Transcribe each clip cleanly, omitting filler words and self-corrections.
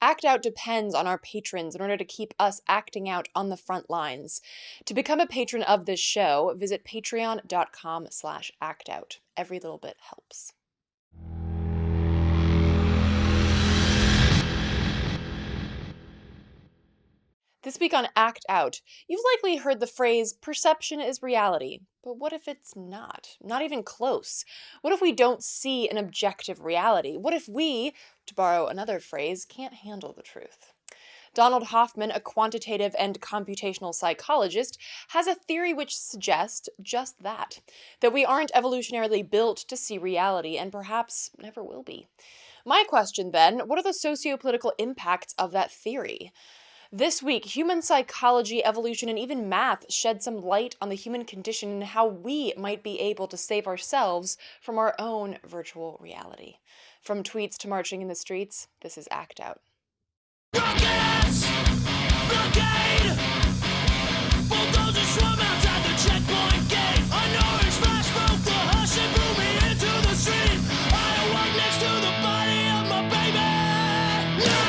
Act Out depends on our patrons in order to keep us acting out on the front lines. To become a patron of this show, visit patreon.com/actout. Every little bit helps. This week on Act Out, you've likely heard the phrase, perception is reality. But what if it's not? Not even close. What if we don't see an objective reality? What if we, to borrow another phrase, can't handle the truth? Donald Hoffman, a quantitative and computational psychologist, has a theory which suggests just that we aren't evolutionarily built to see reality and perhaps never will be. My question then, what are the socio-political impacts of that theory? This week, human psychology, evolution, and even math shed some light on the human condition and how we might be able to save ourselves from our own virtual reality. From tweets to marching in the streets, this is Act Out. Rockets! Blockade! Bulldozers swarm outside the checkpoint gate. Unnoticed flash broke the hush and blew me into the street. I awoke next to the body of my baby. No!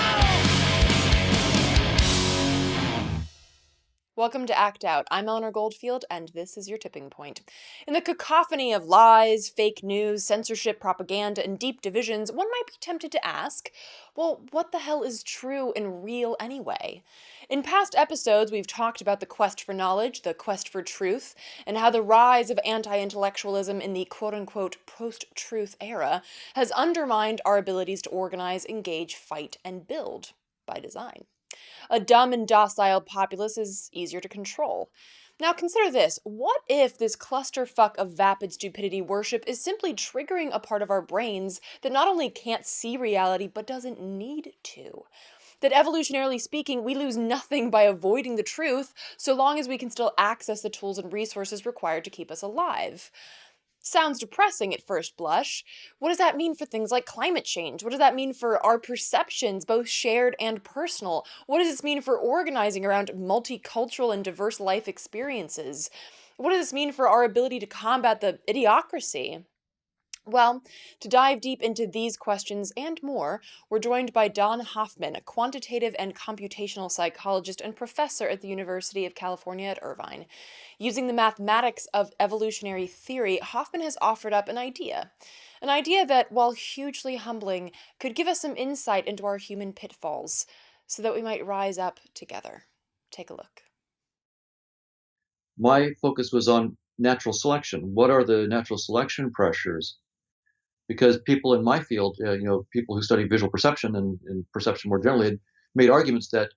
Welcome to Act Out. I'm Eleanor Goldfield, and this is your tipping point. In the cacophony of lies, fake news, censorship, propaganda, and deep divisions, one might be tempted to ask, well, what the hell is true and real anyway? In past episodes, we've talked about the quest for knowledge, the quest for truth, and how the rise of anti-intellectualism in the quote-unquote post-truth era has undermined our abilities to organize, engage, fight, and build by design. A dumb and docile populace is easier to control. Now consider this. What if this clusterfuck of vapid stupidity worship is simply triggering a part of our brains that not only can't see reality, but doesn't need to? That evolutionarily speaking, we lose nothing by avoiding the truth, so long as we can still access the tools and resources required to keep us alive. Sounds depressing at first blush. What does that mean for things like climate change? What does that mean for our perceptions, both shared and personal? What does this mean for organizing around multicultural and diverse life experiences? What does this mean for our ability to combat the idiocracy? Well, to dive deep into these questions and more, we're joined by Don Hoffman, a quantitative and computational psychologist and professor at the University of California at Irvine. Using the mathematics of evolutionary theory, Hoffman has offered up an idea that, while hugely humbling, could give us some insight into our human pitfalls, so that we might rise up together. Take a look. My focus was on natural selection. What are the natural selection pressures? Because people in my field, people who study visual perception and perception more generally, had made arguments that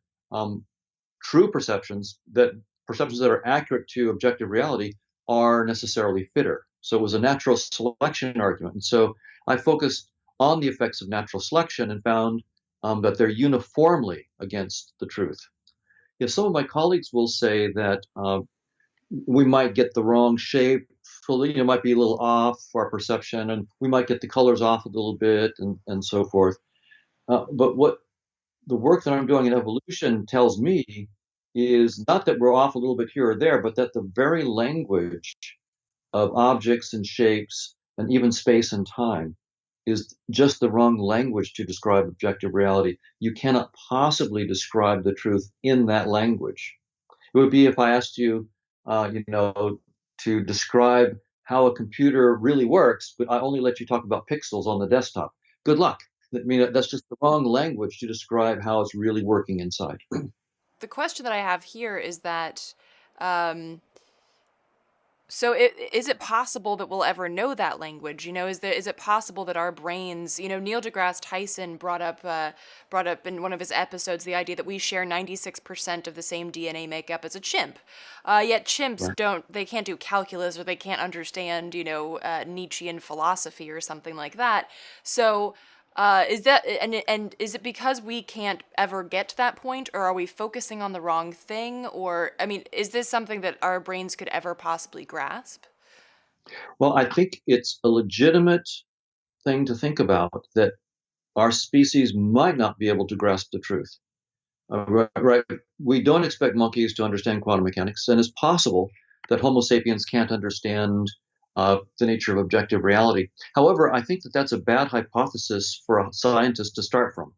true perceptions that are accurate to objective reality are necessarily fitter. So it was a natural selection argument. And so I focused on the effects of natural selection and found that they're uniformly against the truth. Some of my colleagues will say that we might get the wrong shape, might be a little off our perception, and we might get the colors off a little bit, and so forth. But what the work that I'm doing in evolution tells me is not that we're off a little bit here or there, but that the very language of objects and shapes and even space and time is just the wrong language to describe objective reality. You cannot possibly describe the truth in that language. It would be if I asked you, to describe how a computer really works, but I only let you talk about pixels on the desktop. Good luck. I mean, that's just the wrong language to describe how it's really working inside. The question that I have here is that, is it possible that we'll ever know that language? Is it possible that our brains, Neil deGrasse Tyson brought up in one of his episodes the idea that we share 96% of the same DNA makeup as a chimp. Yet chimps they can't do calculus, or they can't understand, Nietzschean philosophy or something like that. So, is it because we can't ever get to that point, or are we focusing on the wrong thing? Or, is this something that our brains could ever possibly grasp? Well, I think it's a legitimate thing to think about, that our species might not be able to grasp the truth. Right? We don't expect monkeys to understand quantum mechanics, and it's possible that Homo sapiens can't understand the nature of objective reality. However, I think that that's a bad hypothesis for a scientist to start from.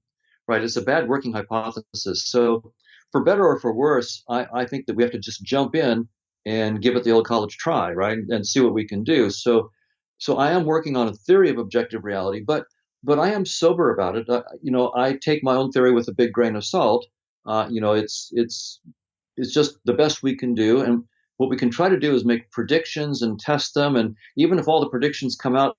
right? It's a bad working hypothesis. So, for better or for worse, I think that we have to just jump in and give it the old college try, right? And see what we can do. So I am working on a theory of objective reality, but I am sober about it. I take my own theory with a big grain of salt. It's just the best we can do, and what we can try to do is make predictions and test them. And even if all the predictions come out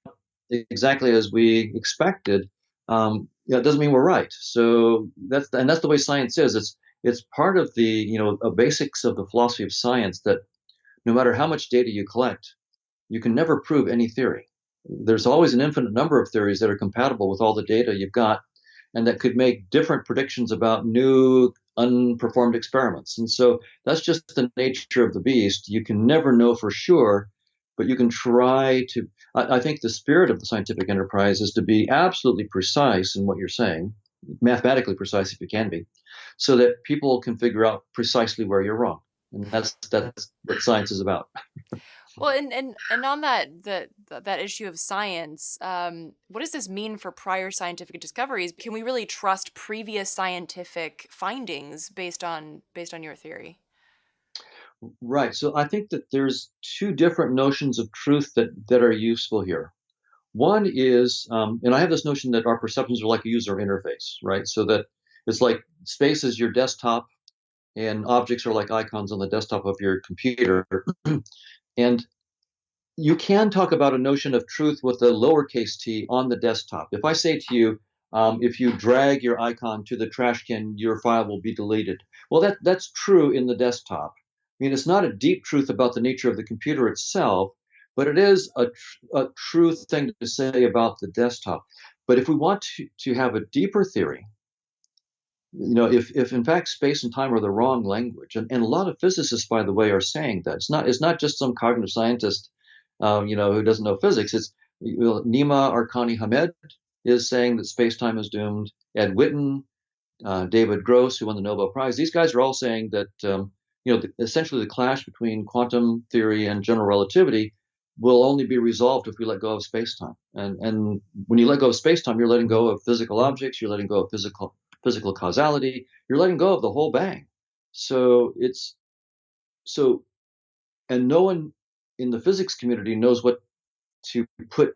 exactly as we expected, it doesn't mean we're right. So that's the way science is. It's part of the basics of the philosophy of science that no matter how much data you collect, you can never prove any theory. There's always an infinite number of theories that are compatible with all the data you've got and that could make different predictions about new unperformed experiments. And so that's just the nature of the beast. You can never know for sure, but you can try to. I think the spirit of the scientific enterprise is to be absolutely precise in what you're saying, mathematically precise if you can be, so that people can figure out precisely where you're wrong. And that's what science is about. Well, and on that issue of science, what does this mean for prior scientific discoveries? Can we really trust previous scientific findings based on your theory? Right. So I think that there's two different notions of truth that are useful here. One is, and I have this notion that our perceptions are like a user interface, right? So that it's like space is your desktop and objects are like icons on the desktop of your computer. And you can talk about a notion of truth with a lowercase t on the desktop. If I say to you, if you drag your icon to the trash can, your file will be deleted. Well, that's true in the desktop. I mean, it's not a deep truth about the nature of the computer itself, but it is a true thing to say about the desktop. But if we want to have a deeper theory, if in fact space and time are the wrong language, and a lot of physicists, by the way, are saying that it's not just some cognitive scientist, who doesn't know physics. It's Nima Arkani Hamed is saying that space time is doomed. Ed Witten, David Gross, who won the Nobel Prize, these guys are all saying that essentially the clash between quantum theory and general relativity will only be resolved if we let go of space time. And when you let go of space time, you're letting go of physical objects, you're letting go of physical causality, you're letting go of the whole bang. So it's so and no one in the physics community knows what to put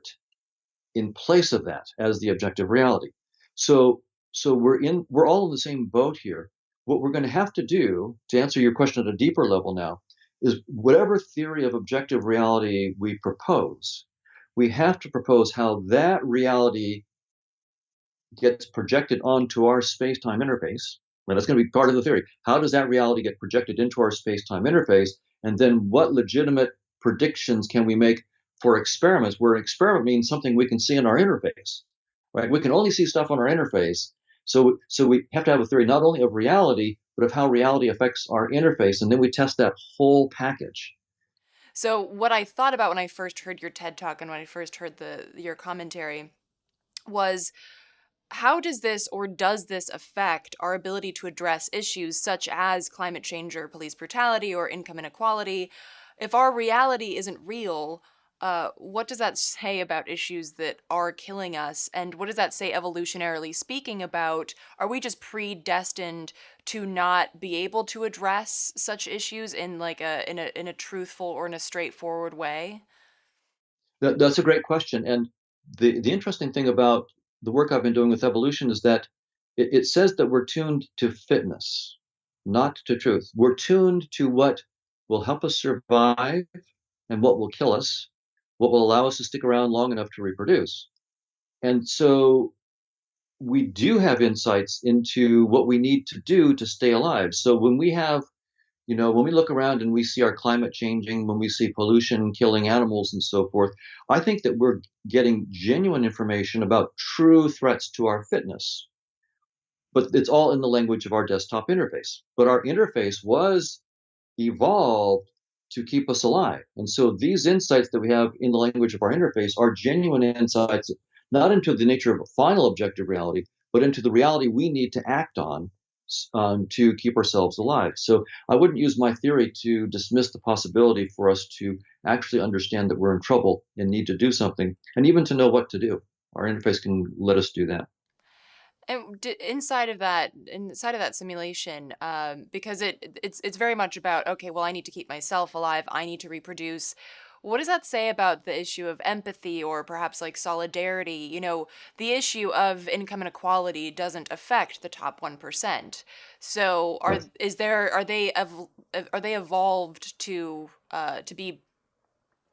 in place of that as the objective reality. So we're all in the same boat here. What we're going to have to do to answer your question at a deeper level now is whatever theory of objective reality we propose, we have to propose how that reality gets projected onto our space-time interface. Well, that's going to be part of the theory. How does that reality get projected into our space-time interface? And then what legitimate predictions can we make for experiments, where an experiment means something we can see in our interface, right? We can only see stuff on our interface. So we have to have a theory not only of reality, but of how reality affects our interface. And then we test that whole package. So what I thought about when I first heard your TED talk and when I first heard your commentary was, how does this or does this affect our ability to address issues such as climate change or police brutality or income inequality? If our reality isn't real, what does that say about issues that are killing us? And what does that say evolutionarily speaking about, are we just predestined to not be able to address such issues in like a truthful or in a straightforward way? That's a great question. And the interesting thing about the work I've been doing with evolution is that it says that we're tuned to fitness, not to truth. We're tuned to what will help us survive and what will kill us, what will allow us to stick around long enough to reproduce. And so we do have insights into what we need to do to stay alive. So when we look around and we see our climate changing, when we see pollution killing animals and so forth, I think that we're getting genuine information about true threats to our fitness. But it's all in the language of our desktop interface. But our interface was evolved to keep us alive. And so these insights that we have in the language of our interface are genuine insights, not into the nature of a final objective reality, but into the reality we need to act on to keep ourselves alive. So I wouldn't use my theory to dismiss the possibility for us to actually understand that we're in trouble and need to do something, and even to know what to do. Our interface can let us do that. And inside of that simulation, because it's very much about, okay, well, I need to keep myself alive, I need to reproduce. What does that say about the issue of empathy or perhaps like solidarity? The issue of income inequality doesn't affect the top 1%. So Right. are they evolved to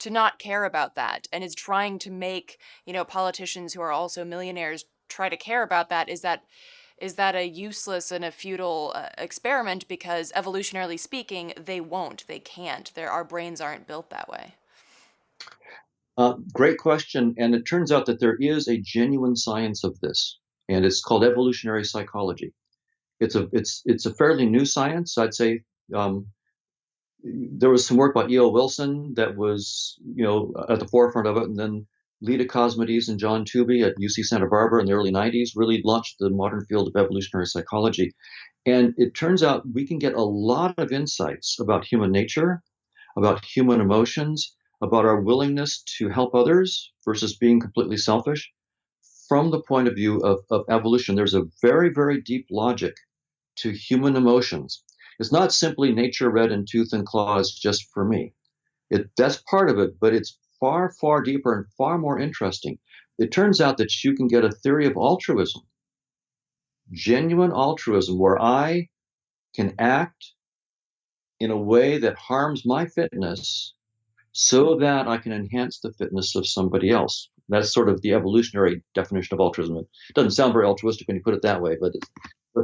not care about that, and is trying to make, politicians who are also millionaires try to care about that? Is that a useless and a futile experiment, because evolutionarily speaking, they can't. Our brains aren't built that way. Great question. And it turns out that there is a genuine science of this, and it's called evolutionary psychology. It's a fairly new science, I'd say. Um, there was some work by E.O. Wilson that was, at the forefront of it, and then Lita Cosmides and John Tooby at UC Santa Barbara in the early 90s really launched the modern field of evolutionary psychology. And it turns out we can get a lot of insights about human nature, about human emotions, about our willingness to help others versus being completely selfish from the point of view of evolution. There's a very, very deep logic to human emotions. It's not simply nature red in tooth and claws just for me. That's part of it, but it's far, far deeper and far more interesting. It turns out that you can get a theory of altruism, genuine altruism, where I can act in a way that harms my fitness so that I can enhance the fitness of somebody else. That's sort of the evolutionary definition of altruism. It doesn't sound very altruistic when you put it that way, but it's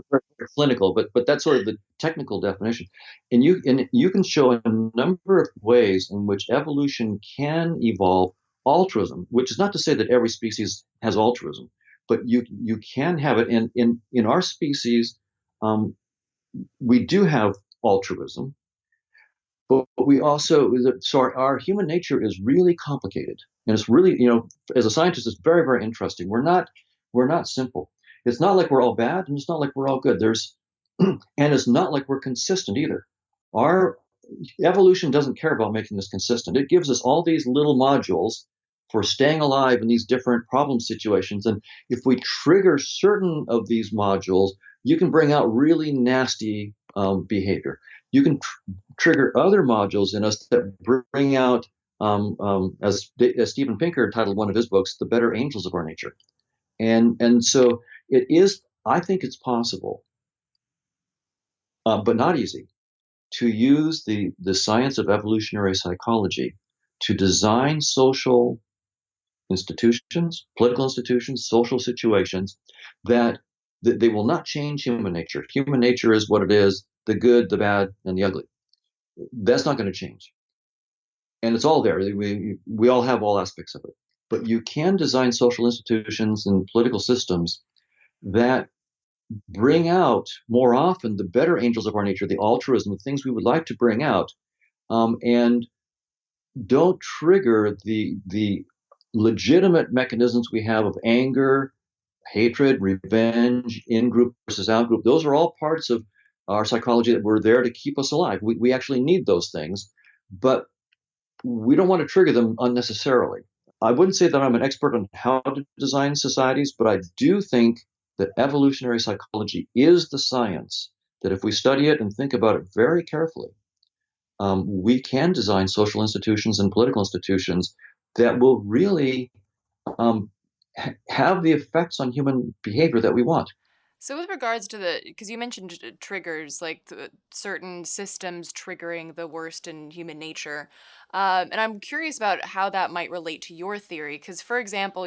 very clinical. But that's sort of the technical definition. And you can show a number of ways in which evolution can evolve altruism, which is not to say that every species has altruism, but you can have it. And in our species, um, we do have altruism, but we also, so our human nature is really complicated, and it's really, as a scientist, it's very, very interesting. We're not simple. It's not like we're all bad, and it's not like we're all good. And it's not like we're consistent either. Our evolution doesn't care about making us consistent. It gives us all these little modules for staying alive in these different problem situations. And if we trigger certain of these modules, you can bring out really nasty behavior. You can trigger other modules in us that bring out, as Steven Pinker titled one of his books, the better angels of our nature. And so it is. I think it's possible, but not easy, to use the science of evolutionary psychology to design social institutions, political institutions, social situations that, they will not change human nature. Human nature is what it is: the good, the bad, and the ugly. That's not going to change, and it's all there. We all have all aspects of it. But you can design social institutions and political systems that bring out more often the better angels of our nature, the altruism, the things we would like to bring out, and don't trigger the legitimate mechanisms we have of anger, hatred, revenge, in group versus out group. Those are all parts of our psychology that were there to keep us alive. We actually need those things, but we don't want to trigger them unnecessarily. I wouldn't say that I'm an expert on how to design societies, but I do think that evolutionary psychology is the science that, if we study it and think about it very carefully, we can design social institutions and political institutions that will really um, have the effects on human behavior that we want. So with regards to because you mentioned triggers, like certain systems triggering the worst in human nature, and I'm curious about how that might relate to your theory. Because, for example,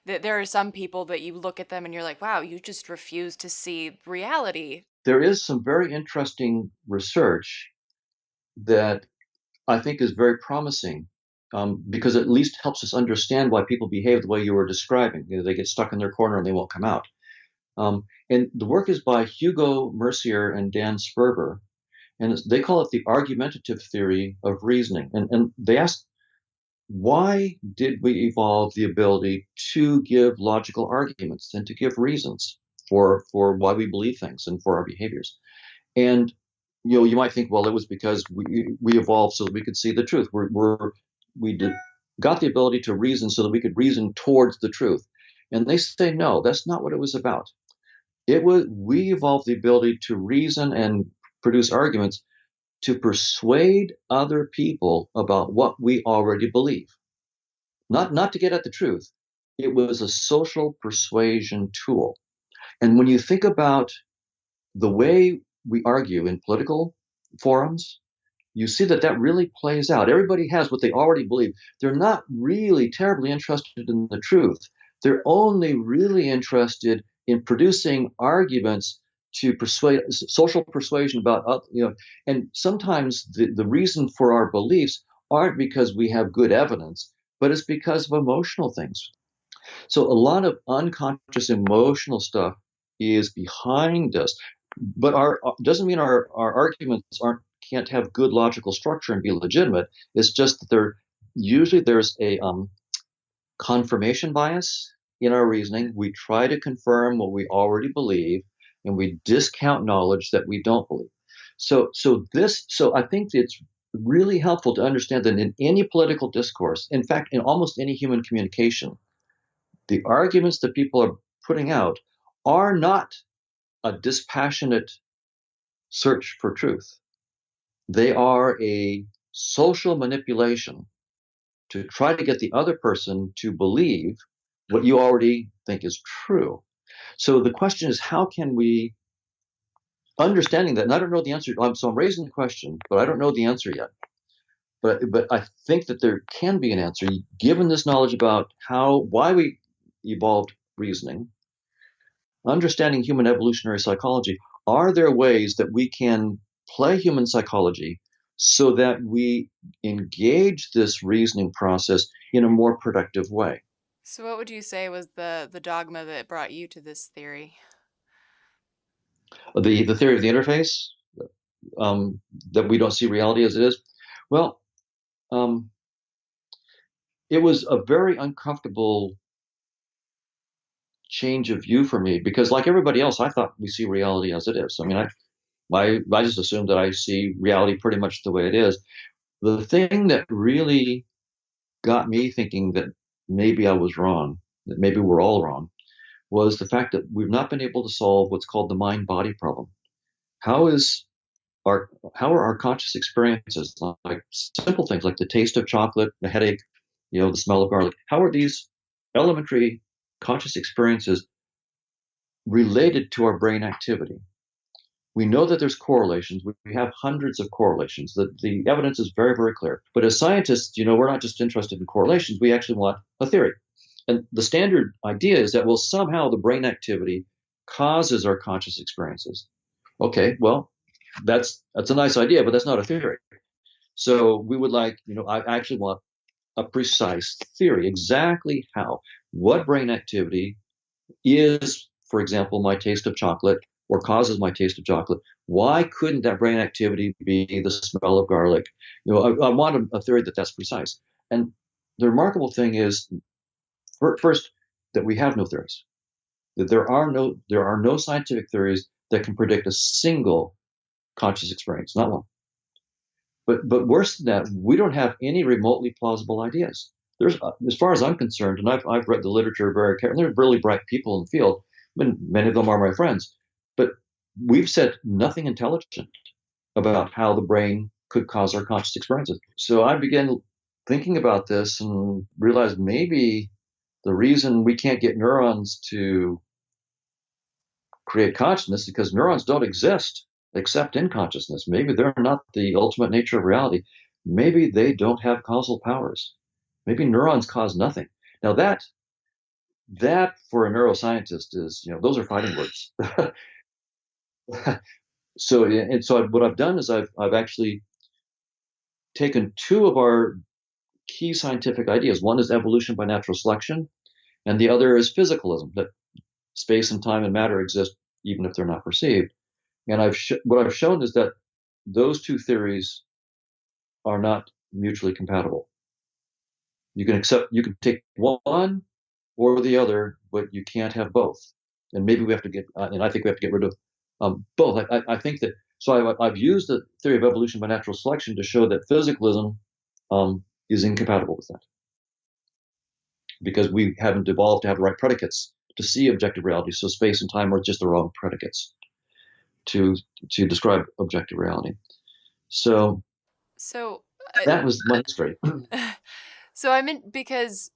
that there are some people that you look at them and you're like, wow, you just refuse to see reality. There is some very interesting research that I think is very promising, because it at least helps us understand why people behave the way you were describing. They get stuck in their corner and they won't come out. And the work is by Hugo Mercier and Dan Sperber, and they call it the argumentative theory of reasoning. And they ask, why did we evolve the ability to give logical arguments and to give reasons for why we believe things and for our behaviors? And you might think, well, it was because we evolved so that we could see the truth. We got the ability to reason so that we could reason towards the truth. And they say, no, that's not what it was about. We evolved the ability to reason and produce arguments to persuade other people about what we already believe. Not to get at the truth. It was a social persuasion tool. And when you think about the way we argue in political forums, you see that that really plays out. Everybody has what they already believe. They're not really terribly interested in the truth. They're only really interested in producing arguments to persuade social persuasion about, and sometimes the reason for our beliefs aren't because we have good evidence, but it's because of emotional things. So a lot of unconscious emotional stuff is behind us, but our doesn't mean our arguments aren't can't have good logical structure and be legitimate. It's just that there's a confirmation bias in our reasoning. We try to confirm what we already believe, and we discount knowledge that we don't believe. So I think it's really helpful to understand that in any political discourse, in fact, in almost any human communication, the arguments that people are putting out are not a dispassionate search for truth. They are a social manipulation to try to get the other person to believe what you already think is true. So the question is, how can we, understanding that, and I don't know the answer, so I'm raising the question, but I don't know the answer yet. But I think that there can be an answer given this knowledge about why we evolved reasoning, understanding human evolutionary psychology. Are there ways that we can play human psychology so that we engage this reasoning process in a more productive way? So what would you say was the dogma that brought you to this theory? The theory of the interface, um, that we don't see reality as it is. Well, um, it was a very uncomfortable change of view for me because, like everybody else, I thought we see reality as it is. I mean, I just assumed that I see reality pretty much the way it is. The thing that really got me thinking that maybe I was wrong, that maybe we're all wrong, was the fact that we've not been able to solve what's called the mind body problem. How is how are our conscious experiences, like simple things like the taste of chocolate, the headache, the smell of garlic, how are these elementary conscious experiences related to our brain activity? We know that there's correlations. We have hundreds of correlations. The evidence is very, very clear. But as scientists, we're not just interested in correlations. We actually want a theory. And the standard idea is that, well, somehow the brain activity causes our conscious experiences. Okay, well, that's a nice idea, but that's not a theory. So we would I actually want a precise theory, exactly what brain activity is, for example, my taste of chocolate or causes my taste of chocolate. Why couldn't that brain activity be the smell of garlic? I want a theory that's precise. And the remarkable thing is, first, that we have no theories. That there are no scientific theories that can predict a single conscious experience, not one. But worse than that, we don't have any remotely plausible ideas. There's, as far as I'm concerned, and I've read the literature very carefully. There's really bright people in the field, and many of them are my friends. But we've said nothing intelligent about how the brain could cause our conscious experiences. So I began thinking about this and realized maybe the reason we can't get neurons to create consciousness is because neurons don't exist except in consciousness. Maybe they're not the ultimate nature of reality. Maybe they don't have causal powers. Maybe neurons cause nothing. Now that for a neuroscientist is, those are fighting words. So what I've done is I've actually taken two of our key scientific ideas. One is evolution by natural selection, and the other is physicalism, that space and time and matter exist even if they're not perceived. And what I've shown is that those two theories are not mutually compatible. You can take one or the other, but you can't have both. And maybe we have to and I think we have to get rid of both. I think that, so I've used the theory of evolution by natural selection to show that physicalism is incompatible with that because we haven't evolved to have the right predicates to see objective reality. So space and time are just the wrong predicates to describe objective reality. So So, that was my history. so I meant because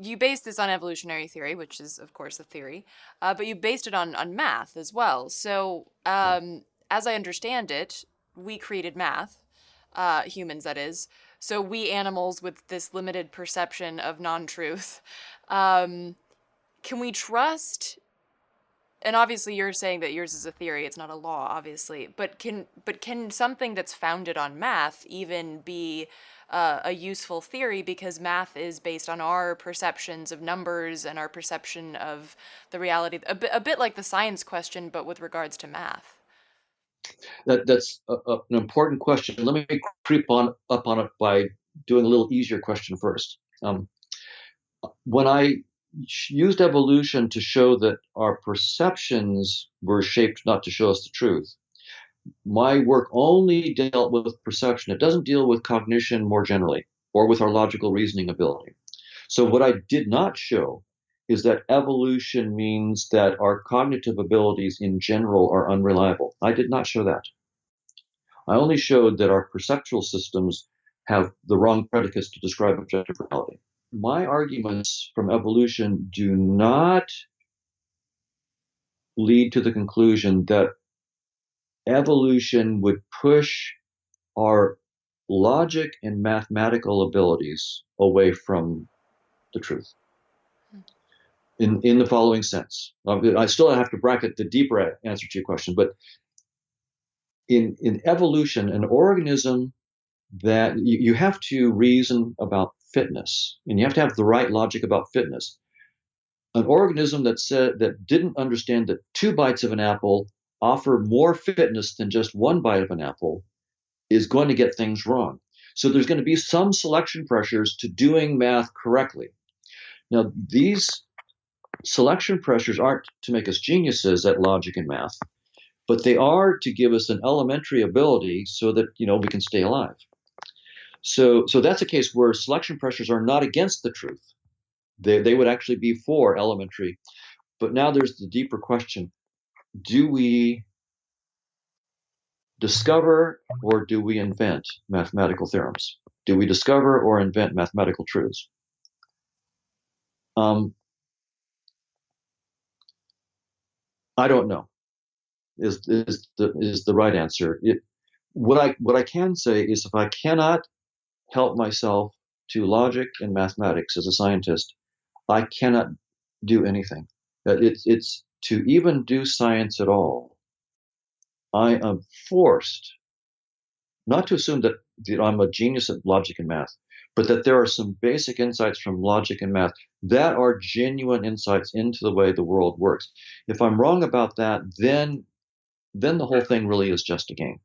you based this on evolutionary theory, which is of course a theory, but you based it on math as well. So, as I understand it, we created math, humans that is. So we animals with this limited perception of non-truth, um, can we trust? And obviously, you're saying that yours is a theory; it's not a law, obviously. But can something that's founded on math even be a useful theory, because math is based on our perceptions of numbers and our perception of the reality, a bit like the science question, but with regards to math. That's an important question. Let me creep on up on it by doing a little easier question first. When I used evolution to show that our perceptions were shaped not to show us the truth, my work only dealt with perception. It doesn't deal with cognition more generally or with our logical reasoning ability. So, what I did not show is that evolution means that our cognitive abilities in general are unreliable. I did not show that. I only showed that our perceptual systems have the wrong predicates to describe objective reality. My arguments from evolution do not lead to the conclusion that evolution would push our logic and mathematical abilities away from the truth. In the following sense, I still have to bracket the deeper answer to your question, but in evolution, an organism that you have to reason about fitness, and you have to have the right logic about fitness. An organism that didn't understand that 2 bites of an apple offer more fitness than just 1 bite of an apple is going to get things wrong. So there's going to be some selection pressures to doing math correctly. Now, these selection pressures aren't to make us geniuses at logic and math, but they are to give us an elementary ability so that we can stay alive. So that's a case where selection pressures are not against the truth. They would actually be for elementary. But now there's the deeper question: do we discover or do we invent mathematical theorems? Do we discover or invent mathematical truths? I don't know. Is the right answer? What I can say is, if I cannot help myself to logic and mathematics as a scientist, I cannot do anything. It's to even do science at all, I am forced not to assume that I'm a genius at logic and math, but that there are some basic insights from logic and math that are genuine insights into the way the world works. If I'm wrong about that, then the whole thing really is just a game.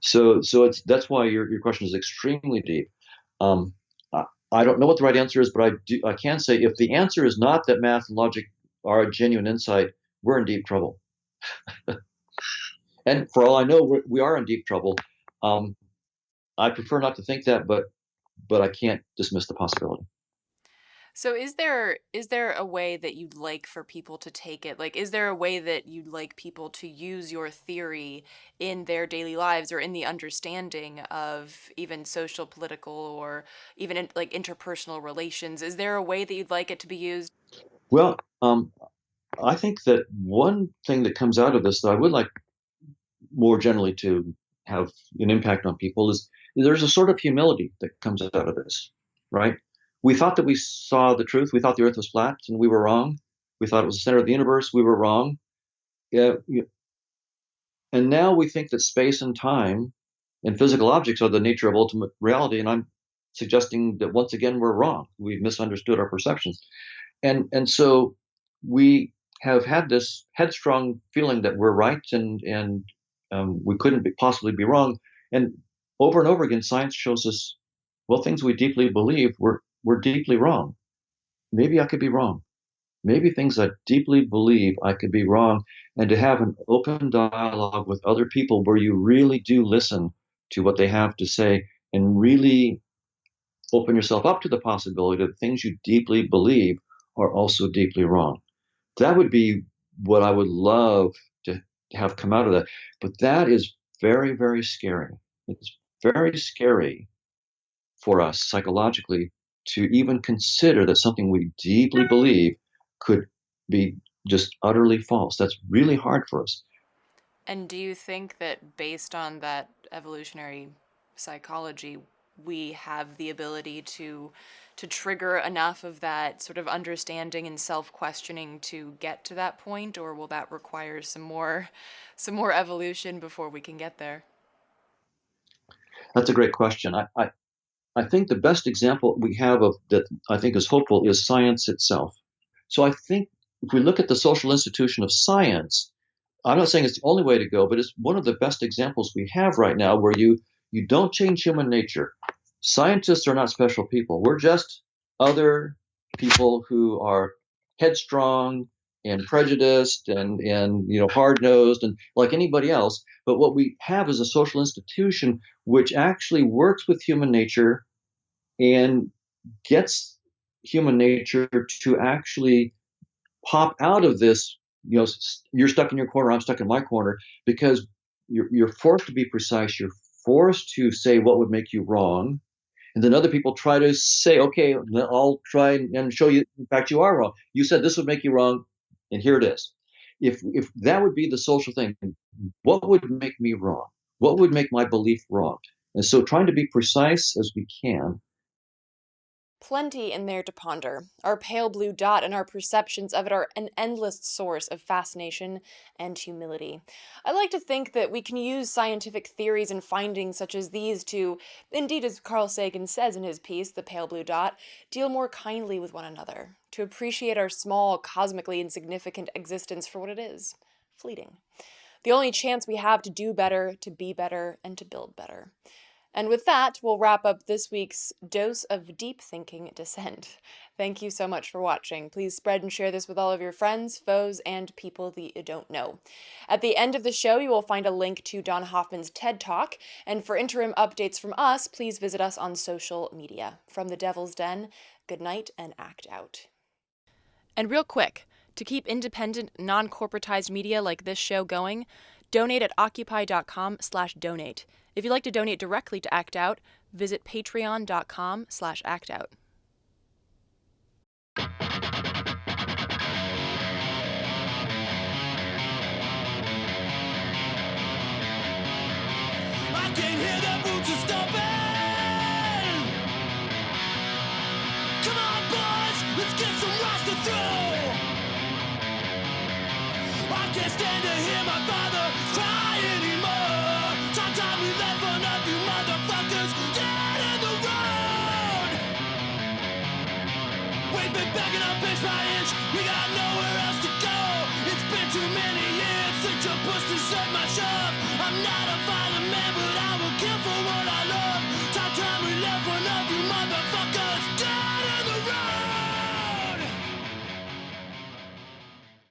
So that's why your question is extremely deep. Um, I don't know what the right answer is, but I can say, if the answer is not that math and logic are a genuine insight, we're in deep trouble. And for all I know, we are in deep trouble. Um, I prefer not to think that, but I can't dismiss the possibility. So is there a way that you'd like for people to take it? Like, is there a way that you'd like people to use your theory in their daily lives, or in the understanding of even social, political, or even like interpersonal relations? Is there a way that you'd like it to be used? Well, I think that one thing that comes out of this that I would like more generally to have an impact on people is there's a sort of humility that comes out of this, right? We thought that we saw the truth. We thought the earth was flat, and we were wrong. We thought it was the center of the universe. We were wrong. Yeah, and now we think that space and time and physical objects are the nature of ultimate reality. And I'm suggesting that once again, we're wrong. We've misunderstood our perceptions. And so we have had this headstrong feeling that we're right, and we couldn't possibly be wrong. And over again, science shows us, well, things we deeply believe we're deeply wrong. Maybe I could be wrong. Maybe things I deeply believe I could be wrong. And to have an open dialogue with other people where you really do listen to what they have to say and really open yourself up to the possibility that things you deeply believe are also deeply wrong. That would be what I would love to have come out of that. But that is very, very scary. It's very scary for us psychologically to even consider that something we deeply believe could be just utterly false. That's really hard for us. And do you think that based on that evolutionary psychology, we have the ability to trigger enough of that sort of understanding and self-questioning to get to that point, or will that require some more evolution before we can get there? That's a great question. I think the best example we have of that I think is hopeful is science itself. So I think if we look at the social institution of science, I'm not saying it's the only way to go, but it's one of the best examples we have right now where you don't change human nature. Scientists are not special people. We're just other people who are headstrong and prejudiced and hard nosed and like anybody else. But what we have is a social institution which actually works with human nature and gets human nature to actually pop out of this. You're stuck in your corner, I'm stuck in my corner, because you're forced to be precise. You're forced to say what would make you wrong, and then other people try to say, okay, I'll try and show you, in fact, you are wrong. You said this would make you wrong, and here it is. If that would be the social thing, what would make me wrong? What would make my belief wrong? And so trying to be precise as we can. Plenty in there to ponder. Our pale blue dot and our perceptions of it are an endless source of fascination and humility. I like to think that we can use scientific theories and findings such as these to, indeed, as Carl Sagan says in his piece, The Pale Blue Dot, deal more kindly with one another, to appreciate our small, cosmically insignificant existence for what it is, fleeting. The only chance we have to do better, to be better, and to build better. And with that, we'll wrap up this week's dose of deep thinking dissent. Thank you so much for watching. Please spread and share this with all of your friends, foes, and people that you don't know. At the end of the show, you will find a link to Don Hoffman's TED Talk, and for interim updates from us, please visit us on social media. From the Devil's Den, good night and act out. And real quick, to keep independent, non-corporatized media like this show going, donate at Occupy.com/donate. If you'd like to donate directly to Act Out, visit patreon.com/actout. I can hear the boots are stomping. Come on, boys, let's get some rocks to throw. I can't stand to hear my father cry anymore. Time we left one of you motherfuckers dead in the road. We've been begging up inch by inch, we got nowhere else to go. It's been too many years since you pushed and said my shove. I'm not a fighter.